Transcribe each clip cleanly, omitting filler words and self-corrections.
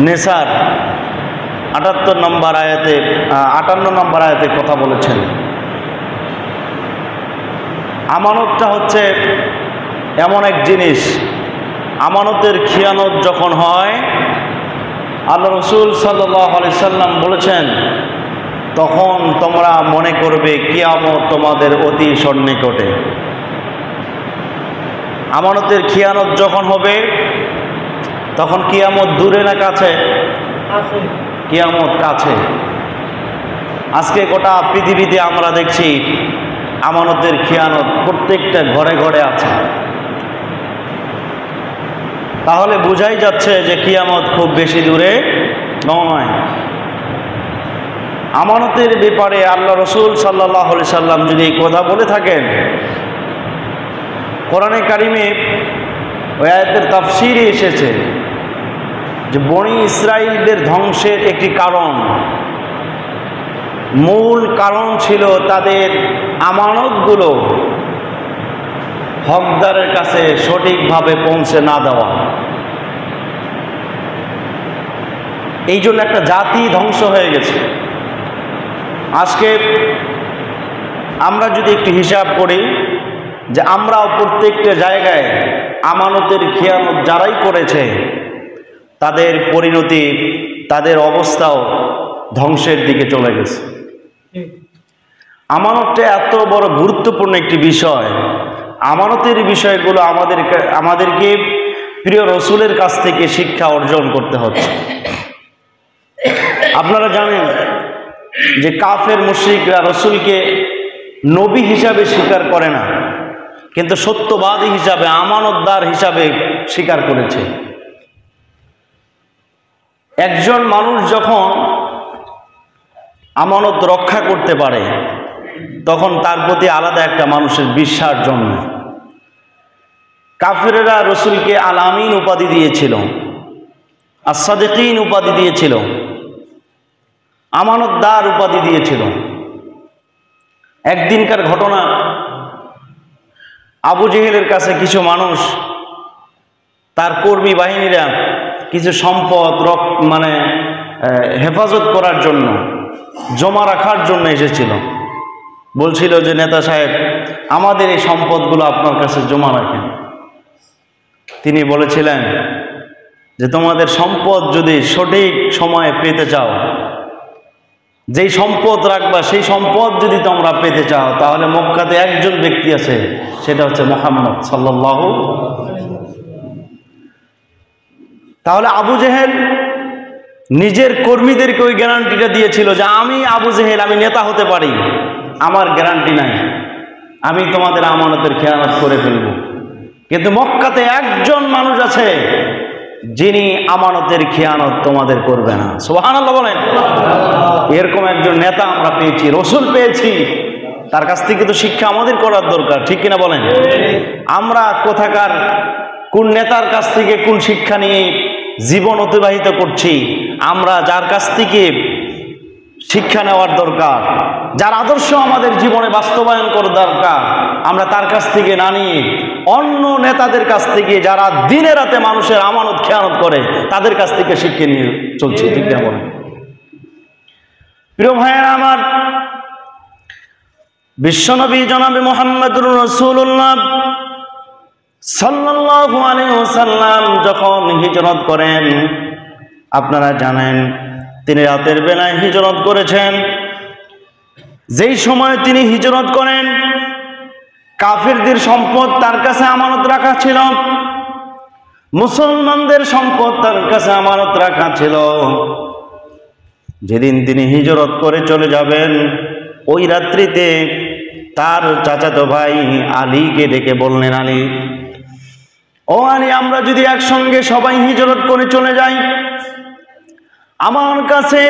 নেসার 58 নম্বর আয়াতে 58 নম্বর আয়াতে কথা বলেছেন। আমানতটা হচ্ছে এমন এক জিনিস, আমানতের খিয়ানত যখন হয়, আল্লাহ রসুল সাল্লাল্লাহু আলাইহি সাল্লাম বলেছেন, তখন তোমরা মনে করবে কিয়ামত তোমাদের অতি সন্নিকটে। আমানতের খিয়ানত যখন হবে তখন কিয়ামত দূরে না কাছে? কিয়ামত কাছে। আজকে গোটা পৃথিবীতে আমরা দেখছি আমানতের খিয়ানত প্রত্যেকটা ঘরে ঘরে আছে। তাহলে বোঝাই যাচ্ছে যে কিয়ামত খুব বেশি দূরে নয়। আমানতের ব্যাপারে আল্লাহ রসুল সাল্লাল্লাহু আলাইহি সাল্লাম যদি এই কথা বলে থাকেন, কোরআনে কারিমে ওই আয়াতের তাফসীরে এসেছে যে বনি ইসরাইলদের ধ্বংসের একটি কারণ, মূল কারণ ছিল তাদের আমানতগুলো হকদারের কাছে সঠিকভাবে পৌঁছে না দেওয়া। এই জন্য একটা জাতি ধ্বংস হয়ে গেছে। আজকে আমরা যদি একটু হিসাব করি যে আমরাও প্রত্যেকটা জায়গায় আমানতের খিয়ানত যারাই করেছে তাদের পরিণতি, তাদের অবস্থাও ধ্বংসের দিকে চলে গেছে। আমানতটা এত বড় গুরুত্বপূর্ণ একটি বিষয়। আমানতের বিষয়গুলো আমাদেরকে প্রিয় রসুলের কাছ থেকে শিক্ষা অর্জন করতে হচ্ছে। আপনারা জানেন যে কাফের মুশরিকরা রসুলকে নবী হিসাবে স্বীকার করে না, কিন্তু সত্যবাদী হিসাবে, আমানতদার হিসাবে স্বীকার করেছে। একজন মানুষ যখন আমানত রক্ষা করতে পারে তখন তার প্রতি আলাদা একটা মানুষের বিশ্বাস জন্মে। কাফেরেরা রসুলকে আল আমিন উপাধি দিয়েছিল, আস-সাদিকিন উপাধি দিয়েছিল, আমানতদার উপাধি দিয়েছিল। একদিনকার ঘটনা, আবু জেহেলের কাছে কিছু মানুষ, তার কর্মী বাহিনীরা কিছু সম্পদ হেফাজত করার জন্য, জমা রাখার জন্য এসেছিল। বলছিল যে নেতা সাহেব, আমাদের এই সম্পদগুলো আপনার কাছে জমা রাখেন। তিনি বলেছিলেন যে তোমাদের সম্পদ যদি সঠিক সময়ে পেতে চাও, যেই সম্পদ রাখবা সেই সম্পদ যদি তোমরা পেতে চাও, তাহলে মক্কাতে একজন ব্যক্তি আছে, সেটা হচ্ছে মুহাম্মদ সাল্লাল্লাহু। তাহলে আবু জেহেল নিজের কর্মীদেরকে ওই গ্যারান্টিটা দিয়েছিল যে আমি আবু জেহেল, আমি নেতা হতে পারি, আমার গ্যারান্টি নাই, আমি তোমাদের আমানতের খেয়ানত করে ফেলব। কিন্তু মক্কাতে একজন মানুষ আছে যিনি আমানতের খেয়ানত তোমাদের করবে না। সুবহানাল্লাহ বলেন। এরকম একজন নেতা আমরা পেয়েছি, রসুল পেয়েছি। তার কাছ থেকে তো শিক্ষা আমাদের করার দরকার, ঠিক কিনা বলেন? আমরা কোথাকার কোন নেতার কাছ থেকে কোন শিক্ষা নিয়ে জীবন অতিবাহিত করছি? আমরা যার কাছ থেকে শিক্ষা নেওয়ার দরকার, যার আদর্শ আমাদের জীবনে বাস্তবায়ন করার দরকার, আমরা তার কাছ থেকে না নিয়ে অন্য নেতাদের কাছ থেকে, যারা দিনে রাতে মানুষের আমানত খেয়ানত করে, তাদের কাছ থেকে শিক্ষা নিয়ে চলছে, ঠিক না বলেন? প্রিয় ভাইয়েরা আমার, বিশ্বনবী জনাবে মুহাম্মদুর রাসূলুল্লাহ সাল্লাল্লাহু আলাইহি ওয়াসাল্লাম যখন হিজরত করেন, আপনারা জানেন তিনি রাতের বেলায় হিজরত করেছেন। যেই সময় তিনি হিজরত করেন, কাফিরদের সম্পদ তার কাছে আমানত রাখা ছিল, মুসলমানদের সম্পদ তার কাছে আমানত রাখা ছিল। যেদিন তিনি হিজরত করে চলে যাবেন, ওই রাত্রিতে তার চাচাতো ভাই আলীকে ডেকে বললেন, আলী, ও আলী, আমরা যদি একসঙ্গে সবাই হিজরত করে চলে যাই, আমার কাছে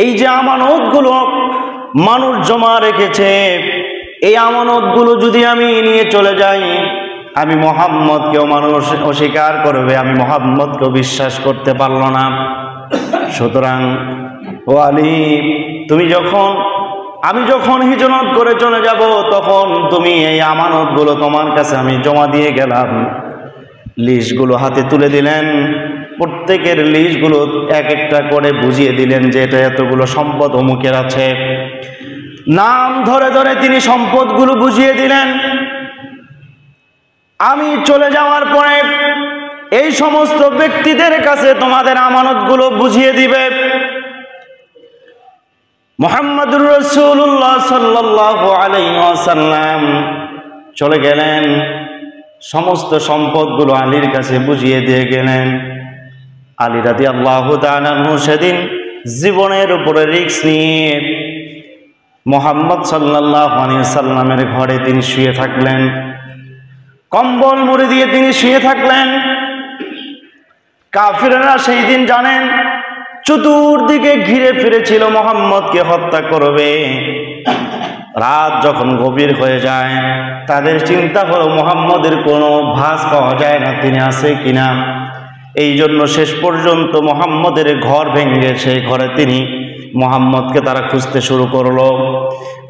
এই যে আমানতগুলো মানুষ জমা রেখেছে, এই আমানতগুলো যদি আমি নিয়ে চলে যাই, আমি মুহাম্মদকেও মানুষ অস্বীকার করবে, আমি মুহাম্মদকেও বিশ্বাস করতে পারল না। সুতরাং ও আলী, আমি যখন হিজরত করে চলে যাব, তখন তুমি এই আমানতগুলো তোমার কাছে আমি জমা দিয়ে গেলাম। লিস্টগুলো হাতে তুলে দিলেন। প্রত্যেকের লিস্টগুলো এক একটা করে বুঝিয়ে দিলেন যে এটা এতগুলো সম্পদ অমুকের আছে। নাম ধরে ধরে তিনি সম্পদগুলো বুঝিয়ে দিলেন। আমি চলে যাওয়ার পরে এই সমস্ত ব্যক্তিদের কাছে তোমাদের আমানতগুলো বুঝিয়ে দিবে। মুহাম্মদুর রাসূলুল্লাহ সাল্লাল্লাহু আলাইহি ওয়াসাল্লাম চলে গেলেন, সমস্ত সম্পদগুলো আলীর কাছে বুঝিয়ে দিয়ে গেলেন। আলী রাদিয়াল্লাহু তাআলা আনহু সেদিন জীবনের উপরে রিস্ক নিয়ে মুহাম্মদ সাল্লাল্লাহু আলাইহি ওয়াসাল্লামের ঘরে তিনি শুয়ে থাকলেন, কম্বল মুড়ি দিয়ে তিনি শুয়ে থাকলেন। কাফিররা সেই দিন জানেন চতুর্দিকে ঘিরে ফিরেছিল মুহাম্মদকে হত্যা করবে। রাত যখন গভীর হয়ে যায় তাদের চিন্তা হলো মুহাম্মদের কোনো ভাস পাওয়া যায় না, তিনি আছে কিনা। এই জন্য শেষ পর্যন্ত মুহাম্মদের ঘর ভেঙে সেই ঘরে তিনি মুহাম্মদকে তারা খুঁজতে শুরু করলো।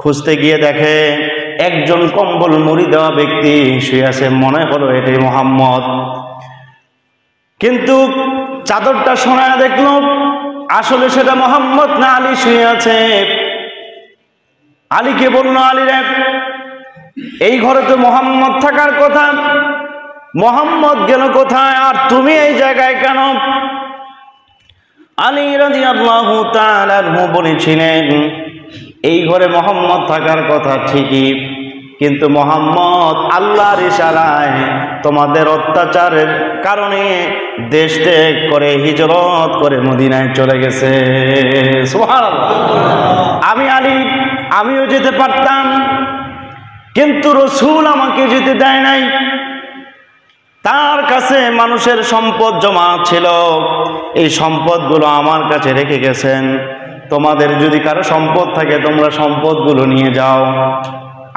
খুঁজতে গিয়ে দেখে একজন কম্বল মুড়ি দেওয়া ব্যক্তি শুয়ে আছে, মনে হলো এটাই মুহাম্মদ। কিন্তু চাদরটা শোনায় দেখলো আসলে সেটা মুহাম্মদ না, আলী শুয়ে আছে। আলীকে বলল, আলী রে, এই ঘরে তো মুহাম্মদ থাকার কথা, মুহাম্মদ গেল কোথায় আর তুমি এই জায়গায় কেন? আলী রাদিয়াল্লাহু তাআলা আনহু বলেছিলেন এই ঘরে মুহাম্মদ থাকার কথা ঠিকই, কিন্তু মুহাম্মদ আল্লাহর ইশারায় তোমাদের অত্যাচারের কারণে দেশ ত্যাগ করে হিজরত করে মদিনায় চলে গেছে। সুবহানাল্লাহ। আমি আলী, আমিও যেতে পারতাম, কিন্তু রাসূল আমাকে যেতে দেয় নাই। তার কাছে মানুষের সম্পদ জমা ছিল, এই সম্পদগুলো আমার কাছে রেখে গেছেন। তোমাদের যদি কারো সম্পদ থাকে তোমরা সম্পদগুলো নিয়ে যাও।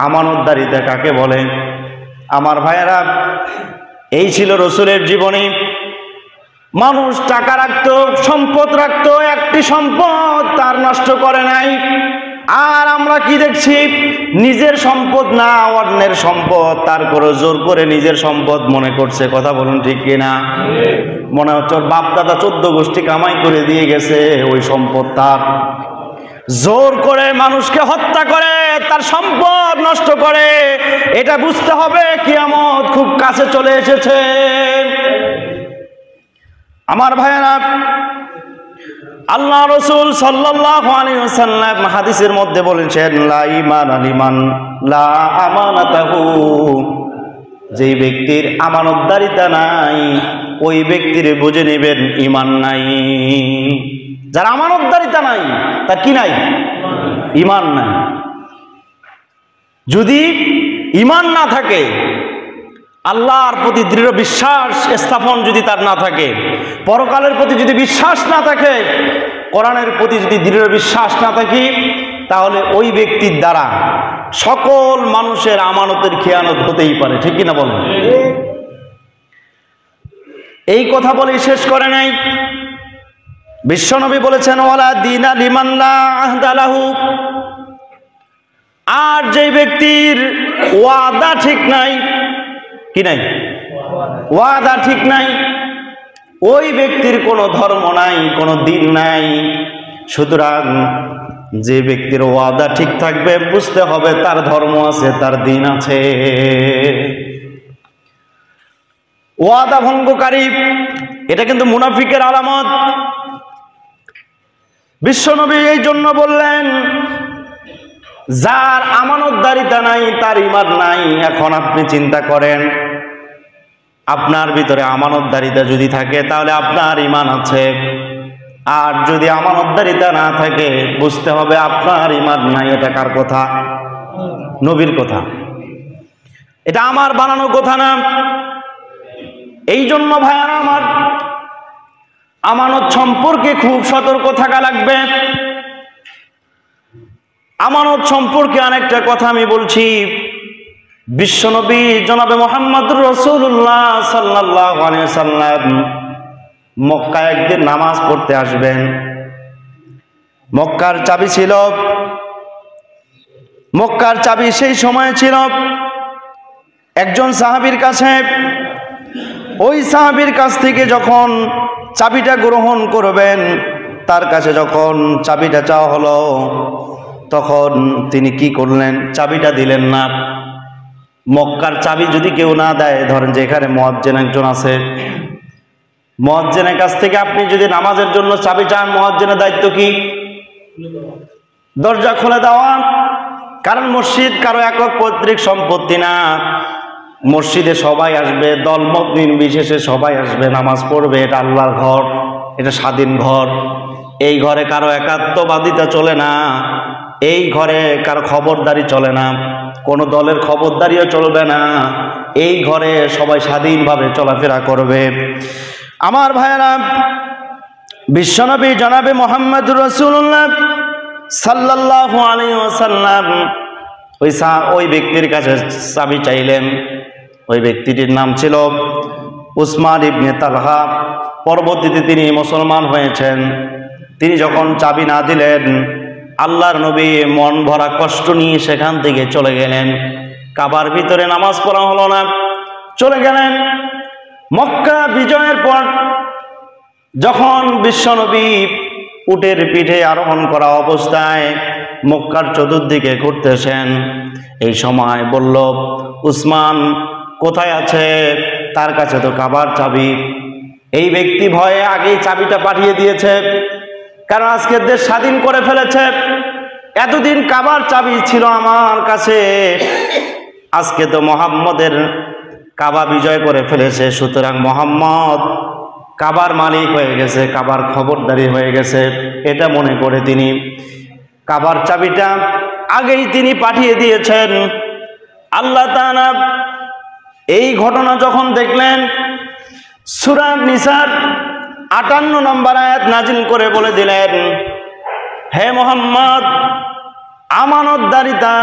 আমানতদারিতা কাকে বলে? আমার ভাইয়েরা, এই ছিল রাসূলের জীবনী। মানুষ টাকা রাখতো, সম্পদ রাখতো, একটি সম্পদ তার নষ্ট করে নাই। আর আমরা কি দেখছি? নিজের সম্পদ না, অন্যের সম্পদ তার করে জোর করে নিজের সম্পদ মনে করছে। কথা বলুন ঠিক কিনা? মনে হচ্ছে ওর বাপ দাদা 14 গোষ্ঠী কামাই করে দিয়ে গেছে, ওই সম্পদ তার। জোর করে মানুষকে হত্যা করে তার সম্পদ নষ্ট করে, এটা বুঝতে হবে কিয়ামত খুব কাছে চলে এসেছে। আমার ভাইয়েরা, আল্লাহ রাসূল সাল্লাল্লাহু আলাইহি ওয়াসাল্লাম হাদিসের মধ্যে বলেছেন, লা ঈমানা লিমান লা আমানাতাহু, যেই ব্যক্তির আমানতদারিতা নাই ওই ব্যক্তির বুঝে নেবেন ঈমান নাই। যার আমানতদারিতা নাই তার কি নাই? ঈমান নাই। যদি ঈমান না থাকে, আল্লাহর প্রতি দৃঢ় বিশ্বাস স্থাপন যদি তার না থাকে, পরকালের প্রতি যদি বিশ্বাস না থাকে, কোরআনের প্রতি যদি দৃঢ় বিশ্বাস না থাকে, তাহলে ওই ব্যক্তির দ্বারা সকল মানুষের আমানতের খেয়ানত হতেই পারে। ঠিক কিনা বলেন? এই কথা বলে শেষ করে নাই। বিশ্বনবী বলেছেন, ওয়ালা দীনা লিমান লা আহদা লাহু, আর যে ব্যক্তির ওয়াদা ঠিক নাই, কি নাই? ওয়াদা ঠিক নাই, ওই ব্যক্তির কোনো ধর্ম নাই, কোনো দিন নাই। সুতরাং যে ব্যক্তির ওয়াদা ঠিক থাকবে বুঝতে হবে তার ধর্ম আছে, তার দিন আছে। ওয়াদা ভঙ্গকারী এটা কিন্তু মুনাফিকের আলামত। বিশ্বনবী এই জন্য বললেন, যার আমানতদারিতা নাই তার ঈমান নাই। এখন আপনি চিন্তা করেন, আপনার ভিতরে আমানতদারিতা যদি থাকে তাহলে আপনার ঈমান আছে, আর যদি আমানতদারিতা না থাকে বুঝতে হবে আপনার ঈমান নাই। এটা কার কথা? নবীর কথা। এটা আমার বানানো কথা না। এই জন্য ভাইয়ারা আমার, আমানত সম্পর্কে খুব সতর্ক থাকা লাগবে। আমানত সম্পর্কে আরেকটা কথা আমি বলছি। বিশ্বনবী জনাবে মুহাম্মদুর রাসূলুল্লাহ সাল্লাল্লাহু আলাইহি ওয়াসাল্লাম মক্কায় একদিন নামাজ পড়তে আসবেন। মক্কার চাবি ছিল, মক্কার চাবি সেই সময় ছিল একজন সাহাবীর কাছে। ওই সাহাবীর কাছ থেকে যখন চাবিটা গ্রহণ করবেন, তার কাছে যখন চাবিটা চাওয়া হলো, তখন তিনি কি করলেন? চাবিটা দিলেন না। মক্কার চাবি যদি কেউ না দেয়, ধরেন যে এখানে মুয়াজ্জিন একজন আছে, মুয়াজ্জিনের কাছ থেকে আপনি যদি নামাজের জন্য চাবি চান, মুয়াজ্জিনের দায়িত্ব কি? দরজা খুলে দেওয়া। কারণ মসজিদ কারো একক পৈতৃক সম্পত্তি না। মসজিদে সবাই আসবে, দলমত নির্বিশেষে সবাই আসবে, নামাজ পড়বে। এটা আল্লাহর ঘর, এটা স্বাধীন ঘর। এই ঘরে কারো একাত্মবাদিতা চলে না, এই ঘরে কারো খবরদারি চলে না, কোনো দলের খবরদারিও চলবে না। এই ঘরে সবাই স্বাধীনভাবে চলাফেরা করবে। আমার ভাইয়েরা, বিশ্বনবী জনাবে মুহাম্মদুর রাসূলুল্লাহ সাল্লাল্লাহু আলাইহি ওয়াসাল্লাম ওই ব্যক্তির কাছে চাবি চাইলেন। ওই ব্যক্তিটির নাম ছিল উসমান ইবনে তালহা। পরবর্তীতে তিনি মুসলমান হয়েছেন। তিনি যখন চাবি না দিলেন, আল্লাহর নবী মন ভরা কষ্ট নিয়ে সেখান থেকে চলে গেলেন। কাবার ভিতরে নামাজ পড়া হলো না, চলে গেলেন। মক্কা বিজয়ের পর যখন বিশ্বনবী উটের পিঠে আরোহণ করা অবস্থায় মক্কার চতুর্দিকে ঘুরতেছেন, এই সময় বলল, উসমান কোথায় আছে? তার কাছে তো কাবার চাবি। এই ব্যক্তি ভয়ে আগেই চাবিটা পাঠিয়ে দিয়েছে, কারণ আজকে দেশ স্বাধীন করে ফেলেছে। এতদিন কাবার চাবি ছিল আমার কাছে, আজকে তো মুহাম্মদের কাবা বিজয় করে ফেলেছে, সুতরাং মুহাম্মদ কাবার মালিক হয়ে গেছে, কাবার খবরদারি হয়ে গেছে। এটা মনে করে তিনি কাবার চাবিটা আগেই তিনি পাঠিয়ে দিয়েছেন। আল্লাহ তাআলা এই ঘটনা যখন দেখলেন, সূরা নিসার 58 নম্বর আয়াত নাজিল করে বলে দিলেন, হে মুহাম্মদ, আমানতদারিতা,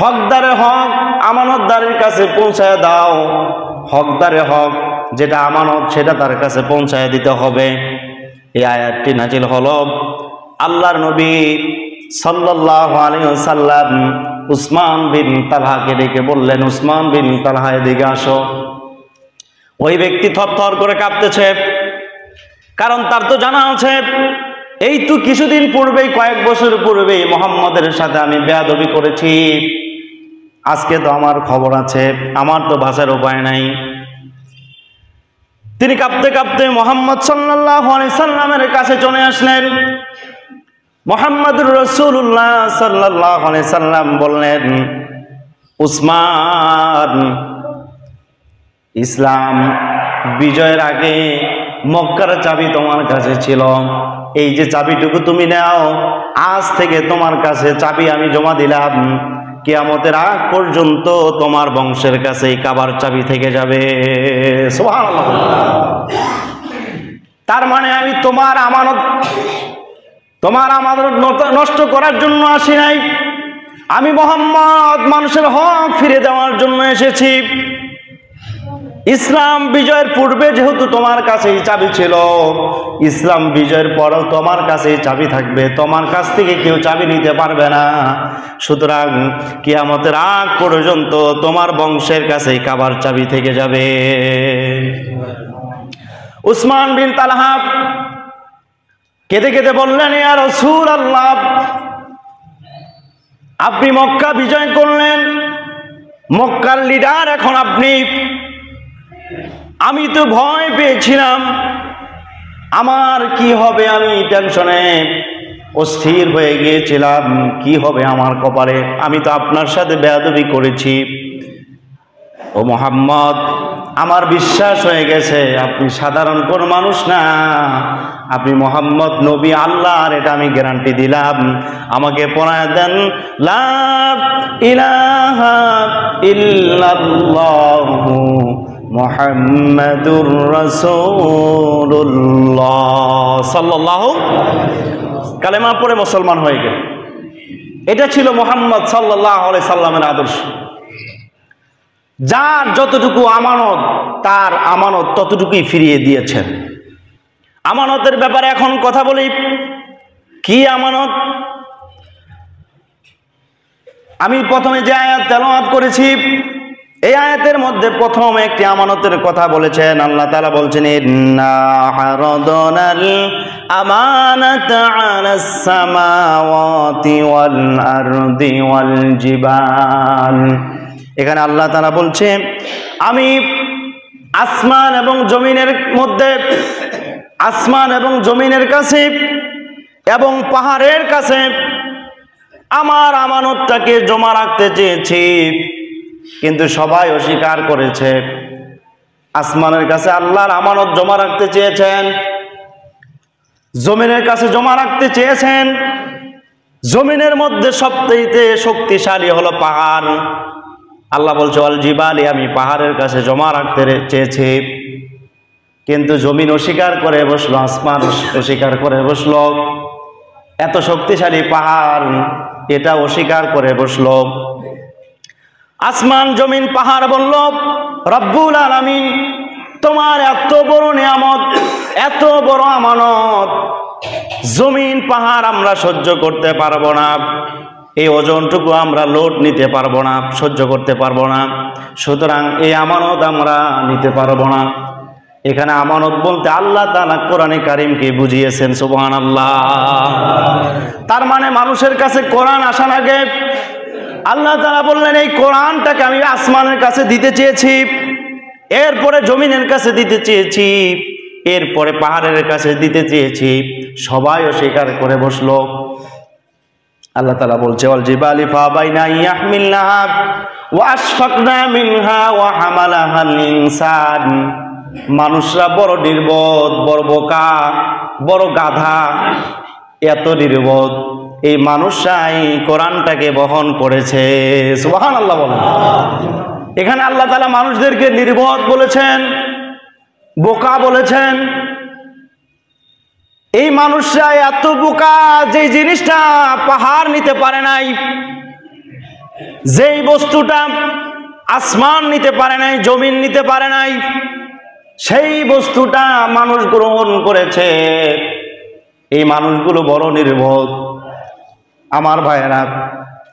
হকদারে হক আমানতদারের কাছে পৌঁছায় দাও। হকদারে হক যেটা আমানত, সেটা তার কাছে পৌঁছায় দিতে হবে। এই আয়াতটি নাজিল হলো। আল্লাহর নবী সাল্লাল্লাহু আলাইহি ওয়াসাল্লাম উসমান বিন তালহাকে ডেকে বললেন, উসমান বিন তালহা, এদিকে আসো। ওই ব্যক্তি থরথর করে কাঁপতেছে, কারণ তার তো জানা আছে, এই তো কিছুদিন পূর্বেই, কয়েক বছর পূর্বেই মুহাম্মদের সাথে আমি বেয়াদবি করেছি। আজকে তো আমার খবর আছে, আমার তো বাঁচার উপায় নাই। তিনি কাঁপতে কাঁপতে মুহাম্মদ সাল্লাল্লাহু আলাইহি সাল্লামের কাছে চলে আসলেন। মুহাম্মদুর রাসূলুল্লাহ সাল্লাল্লাহু আলাইহি সাল্লাম বললেন, উসমান, ইসলাম বিজয়ের আগে মক্কার চাবি তোমার কাছে ছিল। এই যে চাবিটুকু তুমি নাও, আজ থেকে তোমার কাছে চাবি আমি জমা দিলাম। কিয়ামতের আগ পর্যন্ত তোমার বংশের কাছে এই কাবার চাবি থেকে যাবে। সুবহানাল্লাহ। তার মানে আমি তোমার আমানত নষ্ট করার জন্য আসি নাই। আমি মুহাম্মদ মানুষের হক ফিরে দেওয়ার জন্য এসেছি। ইসলাম বিজয়ের পূর্বে যেহেতু তোমার কাছেই চাবি ছিল, ইসলাম বিজয়ের পরও তোমার কাছেই চাবি থাকবে, তোমার কাছ থেকে কেউ চাবি নিতে পারবে না। সুতরাং কিয়ামতের আগ পর্যন্ত তোমার বংশের কাছেই কাবার চাবি থেকে যাবে। উসমান বিন তালহা কেঁদে কেঁদে বললেন, ইয়া রাসূলুল্লাহ, আপনি মক্কা বিজয় করলেন, মক্কার লিডার এখন আপনি। আমি তো ভয় পেয়েছিলাম আমার কি হবে, আমি টেনশনে অস্থির হয়ে গিয়েছিলাম, কি হবে আমার কপালে। আমি তো আপনার সাথে বেয়াদবি করেছি। ও মুহাম্মদ, আমার বিশ্বাস হয়ে গেছে আপনি সাধারণ কোন মানুষ না, আপনি মুহাম্মদ নবী আল্লাহর, এটা আমি গ্যারান্টি দিলাম। আমাকে পড়ায় দেন, লা ইলাহা ইল্লাল্লাহু মুহাম্মাদুর রাসূলুল্লাহ সাল্লাল্লাহু। কালেমা পড়ে মুসলমান হয়ে গেল। এটা ছিল মুহাম্মদ সাল্লাল্লাহু আলাইহি সাল্লামের আদর্শ। যার যতটুকু আমানত, তার আমানত ততটুকুই ফিরিয়ে দিয়েছেন। আমানতের ব্যাপারে এখন কথা বলি। কি আমানত? আমি প্রথমে যে আয়াত তেলাওয়াত করেছি, এই আয়াতের মধ্যে প্রথম একটি আমানতের কথা বলেছেন আল্লাহ তাআলা বলছেন ইন্না আরাদনাল আমানাতা আলাস সামাওয়াতি ওয়াল আরদি ওয়াল জিবাল। এখানে আল্লাহ তাআলা বলছে আমি আসমান এবং জমিনের মধ্যে, আসমান এবং জমিনের কাছে এবং পাহাড়ের কাছে আমার আমানতটাকে জমা রাখতে চেয়েছি, কিন্তু সবাই অস্বীকার করেছে। আসমানের কাছে আল্লাহর আমানত জমা রাখতে চেয়েছেন, জমিনের কাছে জমা রাখতে চেয়েছেন। জমিনের মধ্যে সবচেয়ে শক্তিশালী হলো পাহাড়। আল্লাহ বলছে ওয়াল জিবালি, আমি পাহাড়ের কাছে জমা রাখতে চেয়েছি, কিন্তু জমিন অস্বীকার করে বসলো, আসমান অস্বীকার করে বসলো। এত শক্তিশালী পাহাড় এটা অস্বীকার করে বসলো। আসমান জমিন পাহাড় বলল রব্বুল আলামিন তোমার এত বড় নিয়ামত, এত বড় আমানত জমিন পাহাড় আমরা সহ্য করতে পারবো না, এই ওজনটুকু আমরা লোড নিতে পারবো না, সহ্য করতে পারবো না, সুতরাং এই আমানত আমরা নিতে পারবো না। এখানে আমানত বলতে আল্লাহ তাআলা কোরআনে কারিমকে বুঝিয়েছেন সুবহানাল্লাহ। তার মানে মানুষের কাছে কোরআন আসার আগে আল্লাহ তাআলা বললেন এই কোরআনটাকে আমি আসমানের কাছে দিতে চেয়েছি, এরপরে জমিনের কাছে দিতে চেয়েছি, এরপরে পাহাড়ের কাছে দিতে চেয়েছি, সবাই অস্বীকার করে বসলো। আল্লাহ তাআলা বলছে ওয়াল জিবালি ফাবাইনা ইয়াহমিলনাহা ওয়া আশফাকনা মিনহা ওয়া হামালাহাল ইনসান। মানুষরা বড় নির্বোধ, বড় বোকা, বড় গাধা, এত নির্বোধ, এই মানুষরাই কোরআনটাকে বহন করেছে। সুবহানাল্লাহ বলেন। এখানে আল্লাহ তাআলা মানুষদেরকে নির্বোধ বলেছেন, বোকা বলেছেন। এই মানুষরা এত বোকা যে জিনিসটা পাহাড় নিতে পারে নাই, যেই বস্তুটা আসমান নিতে পারে নাই, জমিন নিতে পারে নাই, সেই বস্তুটা মানুষ গ্রহণ করেছে। এই মানুষগুলো বড় নির্বোধ। আমার ভাইয়েরা,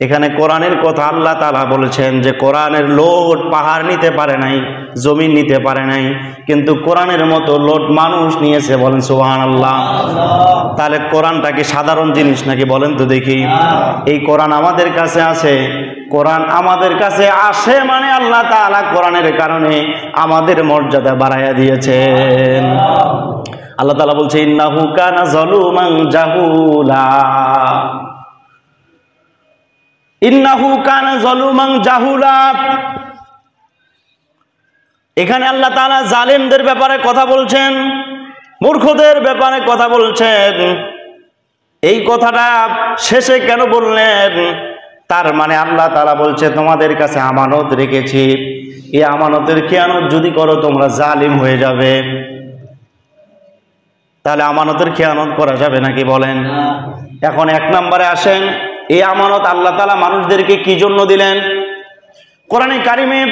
এখানে কোরআনের কথা আল্লাহ তাআলা বলেছেন যে কোরআনের লোড পাহাড় নিতে পারে নাই, জমিন নিতে পারে নাই, কিন্তু কোরআনের মতো লোড মানুষ নিয়েছে। বলেন সুবহানাল্লাহ। তাহলে কোরআনটা কি সাধারণ জিনিস নাকি বলেন তো দেখি? এই কোরআন আমাদের কাছে আছে, কোরআন আমাদের কাছে আসে মানে আল্লাহ তাআলা কোরআনের কারণে আমাদের মর্যাদা বাড়াইয়া দিয়েছেন। আল্লাহ তাআলা বলছে ইন্নাহু কানা যালুমান জাহুলা, ইন্নাহু কানা যালুমান জাহুলা। এখানে আল্লাহ তাআলা জালেমদের ব্যাপারে কথা বলছেন, মূর্খদের ব্যাপারে কথা বলছেন। এই কথাটা শেষে কেন বললেন? তার মানে আল্লাহ তাআলা বলছে তোমাদের কাছে আমানত রেখেছি, এই আমানতের খেয়ানত যদি করো তোমরা জালিম হয়ে যাবে। তাহলে আমানতের খেয়ানত করা যাবে নাকি বলেন? এখন এক নম্বরে আসেন, এই আমানত আল্লাহ তাআলা মানুষদেরকে কি জন্য দিলেন? কোরআনে কারিমে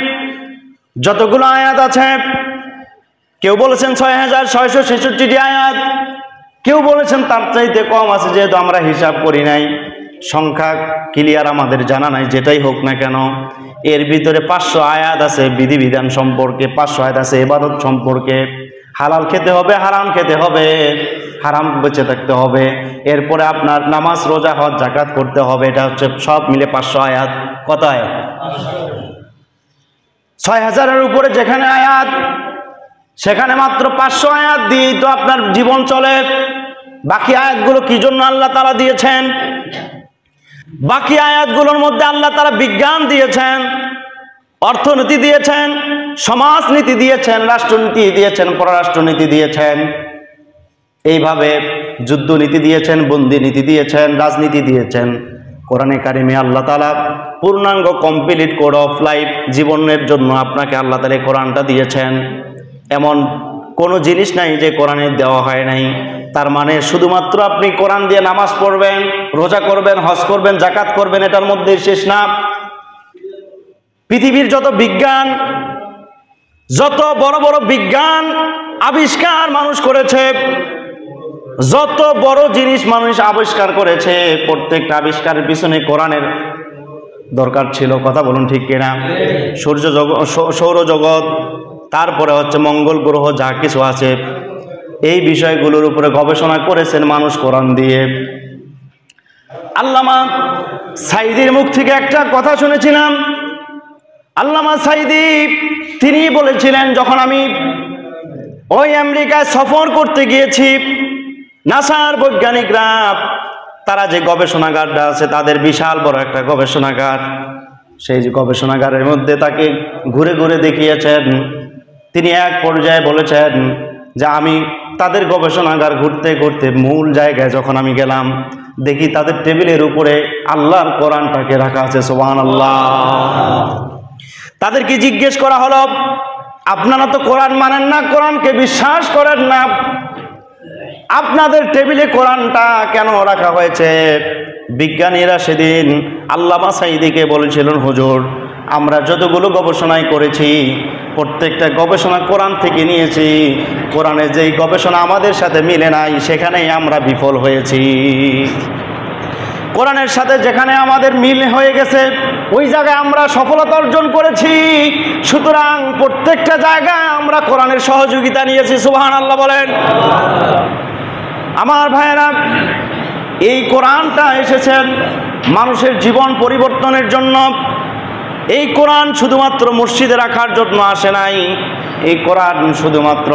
যতগুলো আয়াত আছে, কেউ বলেছেন 6666টি আয়াত, কেউ বলেছেন তার চাইতে কম আছে, যেহেতু আমরা হিসাব করি নাই, সংখ্যা ক্লিয়ার আমাদের জানা নাই। যেটাই হোক না কেন, এর ভিতরে 500 আয়াত আছে বিধিবিধান সম্পর্কে, 500 আয়াত আছে ইবাদত সম্পর্কে। হালাল খেতে হবে, হারাম খেতে হবে, হারাম বেঁচে থাকতে হবে, এরপরে আপনার নামাজ রোজা হজ যাকাত করতে হবে। এটা হচ্ছে সব মিলে 500 আয়াত। কত আয়াত? 6000-এর উপরে যেখানে আয়াত, সেখানে মাত্র 500 আয়াত দিয়ে তো আপনার জীবন চলে। বাকি আয়াতগুলো কি জন্য আল্লাহ তাআলা দিয়েছেন? বাকি আয়াতগুলোর মধ্যে আল্লাহ তাআলা বিজ্ঞান দিয়েছেন, অর্থনীতি দিয়েছেন, সমাজনীতি দিয়েছেন, রাষ্ট্রনীতি দিয়েছেন, পররাষ্ট্রনীতি দিয়েছেন, এইভাবে যুদ্ধনীতি দিয়েছেন, বন্দি নীতি দিয়েছেন, রাজনীতি দিয়েছেন। কোরআনে কারিমে আল্লাহ তাআলা পূর্ণাঙ্গ কমপ্লিট কোড অফ লাইফ জীবনের জন্য আপনাকে আল্লাহ তাআলা কোরআনটা দিয়েছেন। এমন কোনো জিনিস নাই যে কোরআনে দেওয়া হয় নাই। তার মানে শুধুমাত্র আপনি কোরআন দিয়ে নামাজ পড়বেন, রোজা করবেন, হজ করবেন, যাকাত করবেন, এটার মধ্যে শেষ না। পৃথিবীর যত বিজ্ঞান, যত বড় বড় বিজ্ঞান আবিষ্কার মানুষ করেছে, যত বড় জিনিস মানুষ আবিষ্কার করেছে, প্রত্যেকটা আবিষ্কারের পিছনে কোরআনের দরকার ছিল, কথা বলুন ঠিক কিনা? সৌরজগৎ, তারপরে হচ্ছে মঙ্গল গ্রহ, যা কিছু আছে এই বিষয়গুলোর উপরে গবেষণা করেছেন মানুষ কোরআন দিয়ে। আল্লামা সাঈদীর মুখ থেকে একটা কথা শুনেছিলাম। আল্লামা সাঈদী তিনি বলেছিলেন, যখন আমি ওই আমেরিকায় সফর করতে গিয়েছি, নাসার বৈজ্ঞানিকরা তারা যে গবেষণাগারটা আছে তাদের বিশাল বড় একটা গবেষণাগার, সেই যে গবেষণাগারের মধ্যে তাকে ঘুরে ঘুরে দেখিয়েছেন। তিনি এক পর্যায়ে বলেছেন যে আমি তাদের গবেষণাগার ঘুরতে ঘুরতে মূল জায়গায় যখন আমি গেলাম, দেখি তাদের টেবিলের উপরে আল্লাহর কোরআনটাকে রাখা আছে। সুবহানাল্লাহ। তাদেরকে জিজ্ঞেস করা হলো, আপনারা তো কোরআন মানেন না, কোরআনকে বিশ্বাস করেন না, আপনাদের টেবিলে কোরআনটা কেন রাখা হয়েছে? বিজ্ঞানীরা সেদিন আল্লামা সাঈদীকে বলেছিলেন, হুজুর আমরা যতগুলো গবেষণাই করেছি প্রত্যেকটা গবেষণা কোরআন থেকে নিয়েছি, কোরআনে যেই গবেষণা আমাদের সাথে মিলে নাই সেখানেই আমরা বিফল হয়েছি। কোরআনের সাথে যেখানে আমাদের মিল হয়ে গেছে ওই জায়গায় আমরা সফলতা অর্জন করেছি। সুতরাং প্রত্যেকটা জায়গায় আমরা কোরআনের সহযোগিতা নিয়েছি। সুবহানাল্লাহ বলেন। আমার ভাইয়েরা, এই কোরআনটা এসেছেন মানুষের জীবন পরিবর্তনের জন্য। এই কোরআন শুধুমাত্র মসজিদে রাখার জন্য আসে নাই, এই কোরআন শুধুমাত্র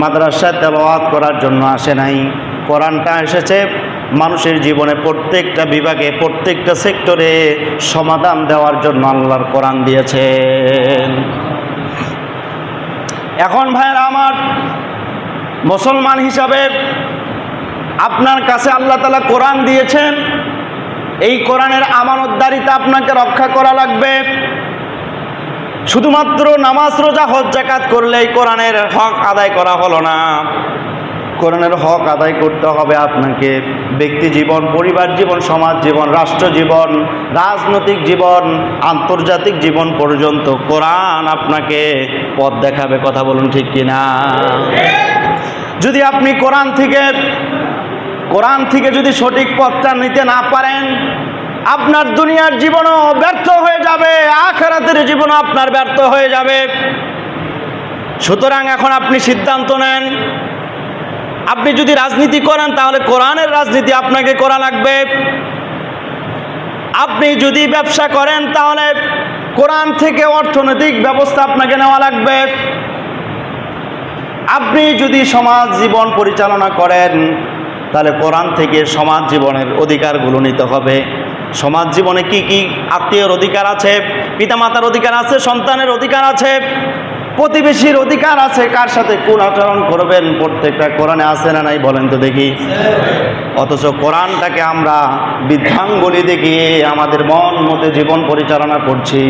মাদ্রাসায় তেলাওয়াত করার জন্য আসে নাই। কোরআনটা এসেছে মানুষের জীবনে প্রত্যেকটা বিভাগে, প্রত্যেকটা সেক্টরে সমাধান দেওয়ার জন্য আল্লাহর কোরআন দিয়েছেন। এখন ভাইয়েরা আমার, মুসলমান হিসাবে আপনার কাছে আল্লাহ তাআলা কোরআন দিয়েছেন, এই কোরআনের আমানতদারিতা আপনাকে রক্ষা করা লাগবে। শুধুমাত্র নামাজ রোজা হজ যাকাত করলে এই কোরআনের হক আদায় করা হলো না। কোরআনের হক আদায় করতে হবে আপনাকে। ব্যক্তি জীবন, পরিবার জীবন, সমাজ জীবন, রাষ্ট্র জীবন, রাজনৈতিক জীবন, আন্তর্জাতিক জীবন পর্যন্ত কোরআন আপনাকে পথ দেখাবে। কথা বলুন ঠিক কিনা? যদি আপনি কোরআন থেকে যদি সঠিক পথটা নিতে না পারেন, আপনার দুনিয়ার জীবনও ব্যর্থ হয়ে যাবে, আখিরাতের জীবনও আপনার ব্যর্থ হয়ে যাবে। সুতরাং এখন আপনি সিদ্ধান্ত নেন, আপনি যদি রাজনীতি করেন তাহলে কোরআনের রাজনীতি আপনাকে করা লাগবে। আপনি যদি ব্যবসা করেন তাহলে কোরআন থেকে অর্থনৈতিক ব্যবস্থা আপনাকে নেওয়া লাগবে। আপনি যদি সমাজ জীবন পরিচালনা করেন তাহলে কোরআন থেকে সমাজ জীবনের অধিকারগুলো নিতে হবে। সমাজ জীবনে কি কি আত্মীয়র অধিকার আছে, পিতামাতার অধিকার আছে, সন্তানের অধিকার আছে, প্রতিবেশীর অধিকার আছে, কার সাথে কোন আচরণ করবেন প্রত্যেকটা কোরআনে আছে না নাই বলেন তো দেখি। অথচ কোরআনটাকে আমরা বৃদ্ধাঙ্গুলি দেখিয়ে আমাদের মন মতে জীবন পরিচালনা করছি।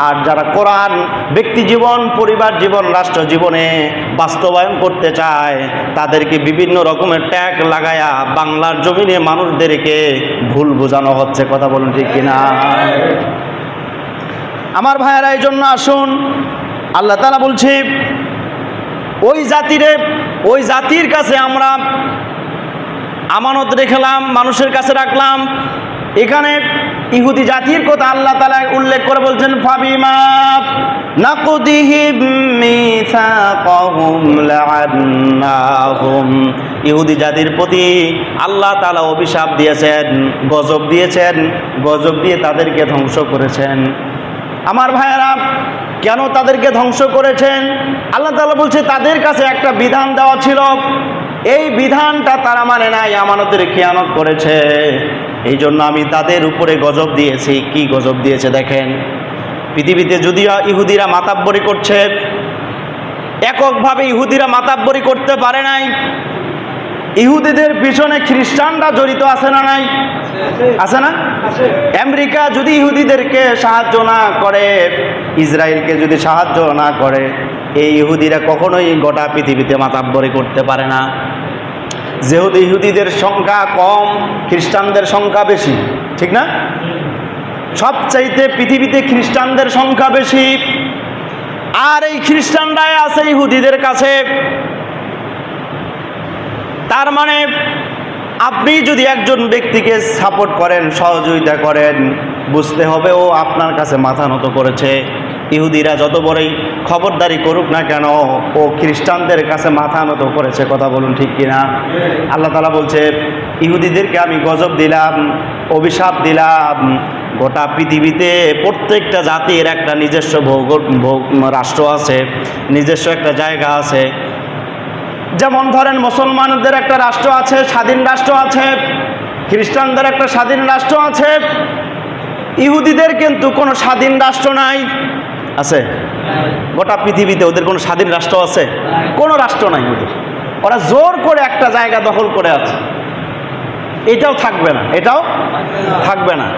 আর যারা কোরআন ব্যক্তি জীবন, পরিবার জীবন, রাষ্ট্র জীবনে বাস্তবায়ন করতে চায় তাদেরকে বিভিন্ন রকমের ট্যাগ লাগায়া বাংলার জমিনে মানুষদেরকে ভুল বোঝানো হচ্ছে। কথা বলুন ঠিক কিনা? আমার ভাইয়েরা, এই জন্য আসুন, আল্লাহ তাআলা বলছে ওই জাতির কাছে আমরা আমানত রেখলাম, মানুষের কাছে রাখলাম। এখানে ইহুদি জাতির কথা আল্লাহ তাআলা উল্লেখ করে বলছেন, ফাবিমা নাকুদিহিম মিসাকাহুম লাআন্নাহুম। ইহুদি জাতির প্রতি আল্লাহ তাআলা অভিশাপ দিয়েছেন, গজব দিয়েছেন, গজব দিয়ে তাদেরকে ধ্বংস করেছেন। আমার ভাইয়েরা, কেন তাদেরকে ধ্বংস করেছেন? আল্লাহ তাআলা বলছে তাদের কাছে একটা বিধান দেওয়া ছিল, এই বিধানটা তারা মানে নাই, আমানতের খেয়ানত করেছে। এই জন্য আমি তাদের উপরে গজব দিয়েছি। কি গজব দিয়েছে দেখেন। পৃথিবীতে যদিও ইহুদিরা মাতাব্বরি করছে, এককভাবে ইহুদিরা মাতাব্বরি করতে পারে নাই। ইহুদিদের পিছনে খ্রিস্টানরা জড়িত আছে না নাই? আছে না? আমেরিকা যদি ইহুদিদেরকে সাহায্য না করে, ইসরায়েলকে যদি সাহায্য না করে, এই ইহুদিরা কখনোই গোটা পৃথিবীতে মাতাব্বরি করতে পারে না। যেহেতু ইহুদিদের সংখ্যা কম, খ্রিস্টানদের সংখ্যা বেশি, ঠিক না? সবচাইতে পৃথিবীতে খ্রিস্টানদের সংখ্যা বেশি, আর এই খ্রিস্টানরাই আছে ইহুদিদের কাছে। তার মানে আপনি যদি একজন ব্যক্তিকে সাপোর্ট করেন, সহযোগিতা করেন, বুঝতে হবে ও আপনার কাছে মাথা নত করেছে। ইহুদিরা যত বড়ই খবরদারি করুক না কেন, ও খ্রিস্টানদের কাছে মাথা নত করেছে। কথা বলুন ঠিক কিনা? আল্লাহ তাআলা বলছে, ইহুদিদেরকে আমি গজব দিলাম, অভিশাপ দিলাম। গোটা পৃথিবীতে প্রত্যেকটা জাতির একটা নিজস্ব রাষ্ট্র আছে, নিজস্ব একটা জায়গা আছে। যেমন ধরেন মুসলমানদের একটা রাষ্ট্র আছে, স্বাধীন রাষ্ট্র আছে, খ্রিস্টানদের একটা স্বাধীন রাষ্ট্র আছে। ইহুদিদের কিন্তু কোনো স্বাধীন রাষ্ট্র নাই। আছে? গোটা পৃথিবীতে ওদের কোনো স্বাধীন রাষ্ট্র আছে? কোনো রাষ্ট্র নাই ওদের। ওরা জোর করে একটা জায়গা দখল করে আছে। এটাও থাকবে না, এটাও থাকবে না,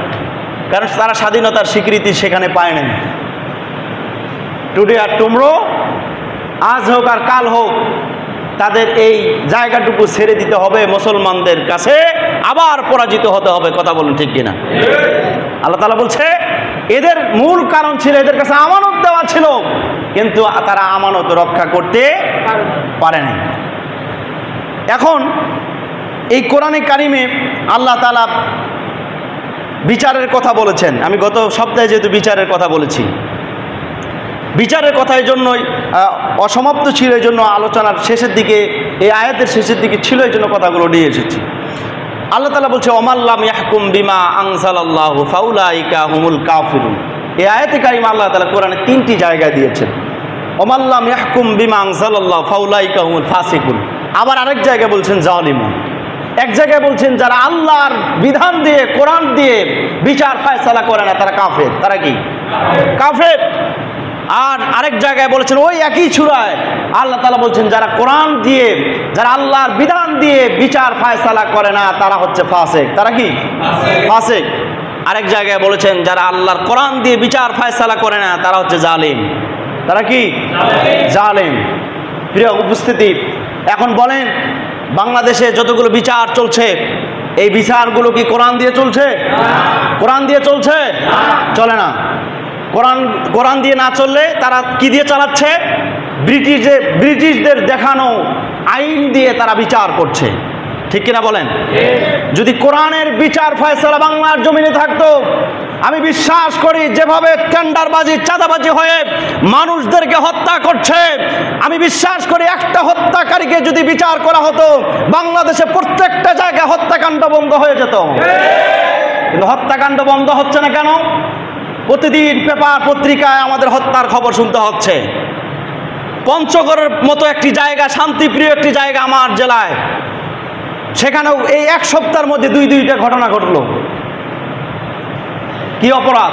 কারণ তারা স্বাধীনতার স্বীকৃতি সেখানে পায় নাই। টুডে আর টুমরো, আজ হোক আর কাল হোক, তাদের এই জায়গাটুকু ছেড়ে দিতে হবে মুসলমানদের কাছে, আবার পরাজিত হতে হবে। কথা বলুন ঠিক কিনা? আল্লাহ তাআলা বলছে এদের মূল কারণ ছিল এদের কাছে আমানত দেওয়া ছিল, কিন্তু তারা আমানত রক্ষা করতে পারে নাই। এখন এই কোরআনে কারিমে আল্লাহ তাআলা বিচারের কথা বলেছেন। আমি গত সপ্তাহে যেহেতু বিচারের কথা বলেছি, বিচারের কথা এই জন্যই অসমাপ্ত ছিল, এই জন্য আলোচনার শেষের দিকে, এই আয়াতের শেষের দিকে ছিল, এই জন্য কথাগুলো নিয়ে এসেছি। আল্লাহ তাআলা বলছে ওমাল্লাম ইয়াহকুম বিমা আনজালাল্লাহু ফাউলাইকা হুমুল কাফিরুন। এই আয়াতে কারিমা আল্লাহ তাআলা কোরআনে 3টি জায়গায় দিয়েছেন। ওমাল্লাম ইয়াহকুম বিমা আনজালাল্লাহু ফাউলাইকা হুমুল ফাসিকুন। আবার আরেক জায়গায় বলছেন জালিমুন। এক জায়গায় বলছেন যারা আল্লাহর বিধান দিয়ে, কোরআন দিয়ে বিচার ফায়সালা করে না তারা কাফের। তারা কি? কাফের। আর আরেক জায়গায় বলেছেন ওই একই সূরায় আল্লাহ তাআলা বলছেন যারা কোরআন দিয়ে, যারা আল্লাহর বিধান দিয়ে বিচার ফায়সালা করে না তারা হচ্ছে ফাসিক। তারা কি? ফাসিক। আরেক জায়গায় বলেছেন যারা আল্লাহর কোরআন দিয়ে বিচার ফায়সালা করে না তারা হচ্ছে জালিম। তারা কি? জালিম। প্রিয় উপস্থিতি, এখন বলেন বাংলাদেশে যতগুলো বিচার চলছে, এই বিচারগুলো কি কোরআন দিয়ে চলছে? কোরআন দিয়ে চলছে? চলে না। কোরআন দিয়ে না চললে তারা কি দিয়ে চালাচ্ছে? ব্রিটিশদের দেখানো আইন দিয়ে তারা বিচার করছে। ঠিক কিনা বলেন? যদি কোরআনের বিচার ফয়সালা বাংলার জমিনে থাকতো, আমি বিশ্বাস করি যেভাবে টেন্ডারবাজি, চাঁদাবাজি হয়ে মানুষদেরকে হত্যা করছে, আমি বিশ্বাস করি একটা হত্যাকারীকে যদি বিচার করা হতো বাংলাদেশে প্রত্যেকটা জায়গায় হত্যাকাণ্ড বন্ধ হয়ে যেত। কিন্তু হত্যাকাণ্ড বন্ধ হচ্ছে না কেন? প্রতিদিন পেপার পত্রিকায় আমাদের হত্যার খবর শুনতে হচ্ছে। পঞ্চগড়ের মতো একটি জায়গা, শান্তিপ্রিয় একটি জায়গা আমার জেলায়, সেখানেও এই এক সপ্তাহের মধ্যে দুইটা ঘটনা ঘটলো। কি অপরাধ?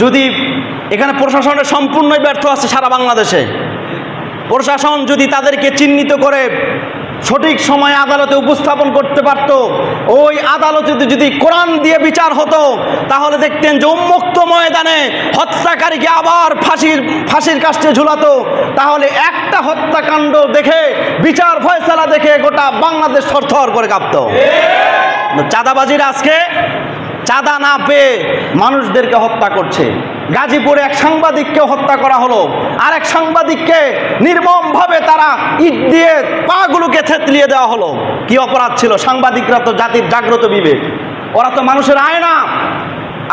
যদি এখানে প্রশাসনের সম্পূর্ণই ব্যর্থ আছে সারা বাংলাদেশে, প্রশাসন যদি তাদেরকে চিহ্নিত করে সঠিক সময়ে আদালতে উপস্থাপন করতে পারত, ওই আদালতে যদি কোরআন দিয়ে বিচার হতো, তাহলে দেখতেন যে উন্মুক্ত ময়দানে হত্যাকারীকে আবার ফাঁসির কাস্টে ঝুলাতো। তাহলে একটা হত্যাকাণ্ড দেখে, বিচার ফয়সালা দেখে গোটা বাংলাদেশ থরথর করে কাঁপত। চাঁদাবাজির আজকে চাঁদা না পেয়ে মানুষদেরকে হত্যা করছে। গাজীপুরে এক সাংবাদিককে হত্যা করা হলো, আর এক সাংবাদিককে নির্মমভাবে তারা ইট দিয়ে পাগুলোকে থেতলিয়ে দেওয়া হলো। কি অপরাধ ছিল? সাংবাদিকরা তো জাতির জাগ্রত বিবেক, ওরা তো মানুষের আয়না।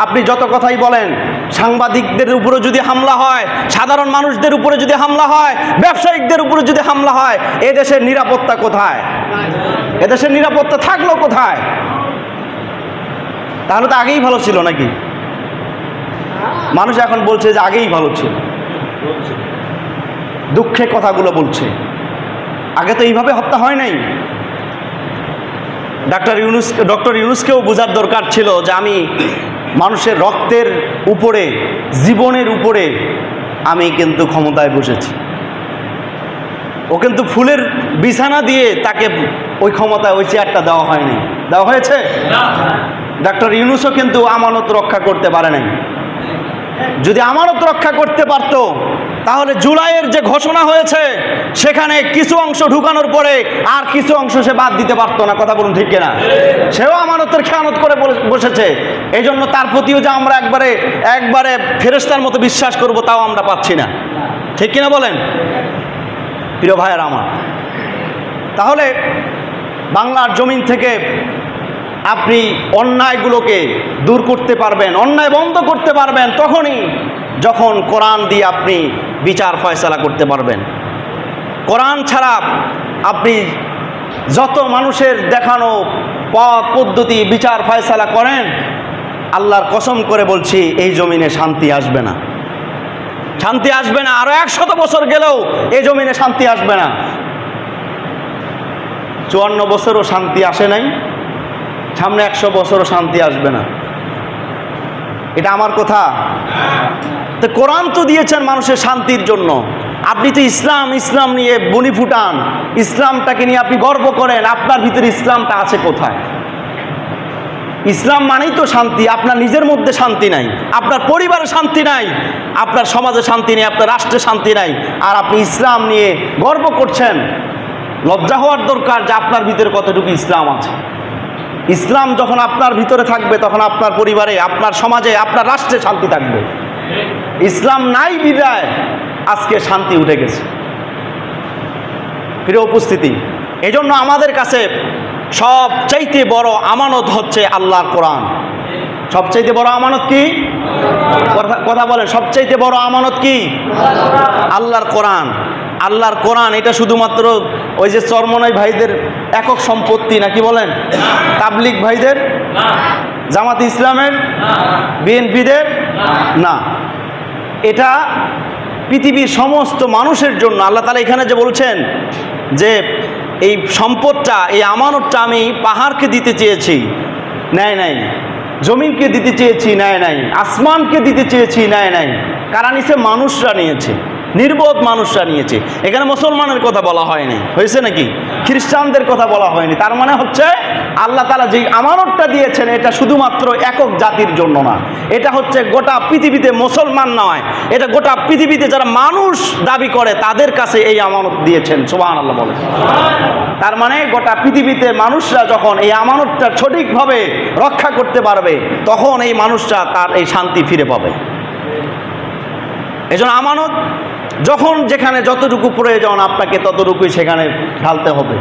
আপনি যত কথাই বলেন, সাংবাদিকদের উপরে যদি হামলা হয়, সাধারণ মানুষদের উপরে যদি হামলা হয়, ব্যবসায়িকদের উপরে যদি হামলা হয়, এদেশের নিরাপত্তা কোথায়? এদেশের নিরাপত্তা থাকলো কোথায়? তাহলে তো আগেই ভালো ছিল নাকি? মানুষ এখন বলছে যে আগেই ভালো ছিল, দুঃখে কথাগুলো বলছে। আগে তো এইভাবে হত্যা হয় নাই। ডক্টর ইউনূসকেও বোঝার দরকার ছিল যে আমি মানুষের রক্তের উপরে, জীবনের উপরে আমি কিন্তু ক্ষমতায় বসেছি। ও কিন্তু ফুলের বিছানা দিয়ে তাকে ওই ক্ষমতায়, ওই চেয়ারটা দেওয়া হয়নি। দেওয়া হয়েছে? ডক্টর ইউনূসও কিন্তু আমানত রক্ষা করতে পারে নাই। যদি আমানত রক্ষা করতে পারত, তাহলে জুলাইয়ের যে ঘোষণা হয়েছে সেখানে কিছু অংশ ঢুকানোর পরে আর কিছু অংশ সে বাদ দিতে পারতো না। কথা বলুন ঠিক কিনা? সেও আমানতের খেয়ানত করে বসেছে। এই জন্য তার প্রতিও যে আমরা একবারে ফেরেশতার মতো বিশ্বাস করব, তাও আমরা পাচ্ছি না। ঠিক কিনা বলেন প্রিয় ভাইয়েরা আমার? তাহলে বাংলার জমিন থেকে আপনি অন্যায়গুলোকে দূর করতে পারবেন, অন্যায় বন্ধ করতে পারবেন তখনই যখন কোরআন দিয়ে আপনি বিচার ফয়সালা করতে পারবেন। কোরআন ছাড়া আপনি যত মানুষের দেখানো পথ পদ্ধতি বিচার ফয়সালা করেন, আল্লাহর কসম করে বলছি এই জমিনে শান্তি আসবে না, শান্তি আসবে না। আরো 100 বছর গেলেও এই জমিনে শান্তি আসবে না। 54 বছরও শান্তি আসে নাই, সামনে 100 বছরও শান্তি আসবে না। এটা আমার কথা। তো কোরআন তো দিয়েছেন মানুষের শান্তির জন্য। আপনি তো ইসলাম নিয়ে বলি ফুটান, ইসলামটাকে নিয়ে আপনি গর্ব করেন, আপনার ভিতরে ইসলামটা আছে কোথায়? ইসলাম মানেই তো শান্তি। আপনার নিজের মধ্যে শান্তি নাই, আপনার পরিবারে শান্তি নাই, আপনার সমাজে শান্তি নেই, আপনার রাষ্ট্রে শান্তি নাই, আর আপনি ইসলাম নিয়ে গর্ব করছেন। লজ্জা হওয়ার দরকার যে আপনার ভিতরে কতটুকু ইসলাম আছে। ইসলাম যখন আপনার ভিতরে থাকবে তখন আপনার পরিবারে, আপনার সমাজে, আপনার রাষ্ট্রে শান্তি থাকবে। ইসলাম নাই বিদায় আজকে শান্তি উঠে গেছে। প্রিয় উপস্থিতি, এজন্য আমাদের কাছে সবচাইতে বড় আমানত হচ্ছে আল্লাহর কোরআন। সবচাইতে বড় আমানত কি? কথা বলেন, সবচাইতে বড় আমানত কি? আল্লাহর কোরআন। আল্লাহর কোরআন এটা শুধুমাত্র ওই যে চরমনাই ভাইদের একক সম্পত্তি নাকি বলেন? তাবলিগ ভাইদের, জামাত ইসলামের, বিএনপিদের না, এটা পৃথিবীর সমস্ত মানুষের জন্য। আল্লাহ তাআলা এখানে যে বলছেন যে এই সম্পদটা, এই আমানতটা আমি পাহাড়কে দিতে চেয়েছি, নেয় নাই। জমিনকে দিতে চেয়েছি, নেয় নাই। আসমানকে দিতে চেয়েছি, নেয় নাই। কারা নিছে? মানুষরা নিয়েছে, নির্বোধ মানুষরা নিয়েছে। এখানে মুসলমানের কথা বলা হয়নি, হয়েছে নাকি? খ্রিস্টানদের কথা বলা হয়নি। তার মানে হচ্ছে আল্লাহ তাআলা যেই আমানতটা দিয়েছেন এটা শুধুমাত্র একক জাতির জন্য না, এটা হচ্ছে গোটা পৃথিবীতে। মুসলমান নয়, এটা গোটা পৃথিবীতে যারা মানুষ দাবি করে তাদের কাছে এই আমানত দিয়েছেন। সুবহানাল্লাহ বলেন। তার মানে গোটা পৃথিবীতে মানুষরা যখন এই আমানতটা সঠিকভাবে রক্ষা করতে পারবে তখন এই মানুষরা তার এই শান্তি ফিরে পাবে। এজন্য আমানত যখন যেখানে যতটুকু প্রয়োজন আপনাকে ততটুকুই সেখানে ঢালতে হবে।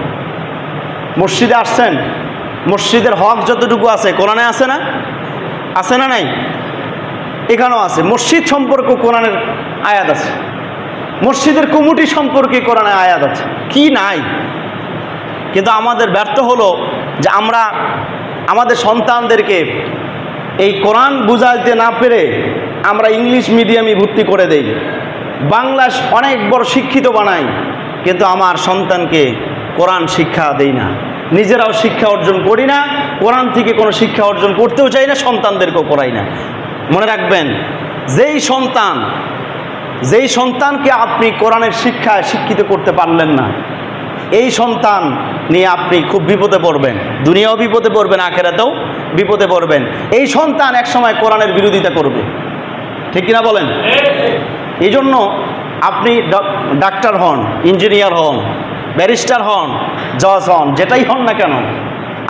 মসজিদে আসছেন, মসজিদের হক যতটুকু আছে কোরআনে আছে না? আছে না নাই? এখানেও আছে। মসজিদ সম্পর্কে কোরআনের আয়াত আছে, মসজিদের কমিটি সম্পর্কে কোরআনে আয়াত আছে, কি নাই? কিন্তু আমাদের ব্যর্থ হলো যে আমরা আমাদের সন্তানদেরকে এই কোরআন বুঝাইতে না পেরে আমরা ইংলিশ মিডিয়ামে ভর্তি করে দেই, বাংলা অনেক বড় শিক্ষিত বানাই, কিন্তু আমার সন্তানকে কোরআন শিক্ষা দেই না, নিজেরাও শিক্ষা অর্জন করি না, কোরআন থেকে কোনো শিক্ষা অর্জন করতেও চাই না, সন্তানদেরকেও করাই না। মনে রাখবেন, যেই সন্তানকে আপনি কোরআনের শিক্ষায় শিক্ষিত করতে পারলেন না, এই সন্তান নিয়ে আপনি খুব বিপদে পড়বেন। দুনিয়াও বিপদে পড়বেন, আখিরাতেও বিপদে পড়বেন। এই সন্তান একসময় কোরআনের বিরোধিতা করবে, ঠিক কিনা বলেন? এই জন্য আপনি ডাক্তার হন, ইঞ্জিনিয়ার হন, ব্যারিস্টার হন, জজ হন, যেটাই হন না কেন,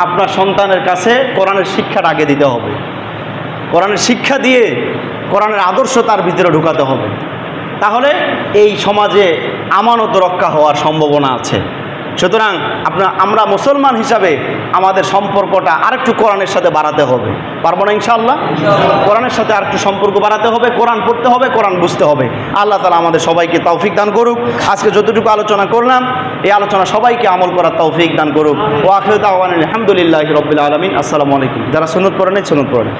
আপনার সন্তানের কাছে কোরআনের শিক্ষাটা আগে দিতে হবে। কোরআনের শিক্ষা দিয়ে কোরআনের আদর্শ তার ভিতরে ঢুকাতে হবে। তাহলে এই সমাজে আমানত রক্ষা হওয়ার সম্ভাবনা আছে। সুতরাং আমরা মুসলমান হিসাবে আমাদের সম্পর্কটা আরেকটু কোরআনের সাথে বাড়াতে হবে। পারবো না ইনশাআল্লাহ? কোরআনের সাথে আরেকটু সম্পর্ক বাড়াতে হবে, কোরআন পড়তে হবে, কোরআন বুঝতে হবে। আল্লাহ তাআলা আমাদের সবাইকে তৌফিক দান করুক। আজকে যতটুকু আলোচনা করলাম এই আলোচনা সবাইকে আমল করার তৌফিক দান করুক। ওয়া আখিরু দাওয়ানা আলহামদুলিল্লাহি রাব্বিল আলামিন। আসসালামু আলাইকুম। যারা সুন্নাত পড়েন সুন্নাত পড়েন।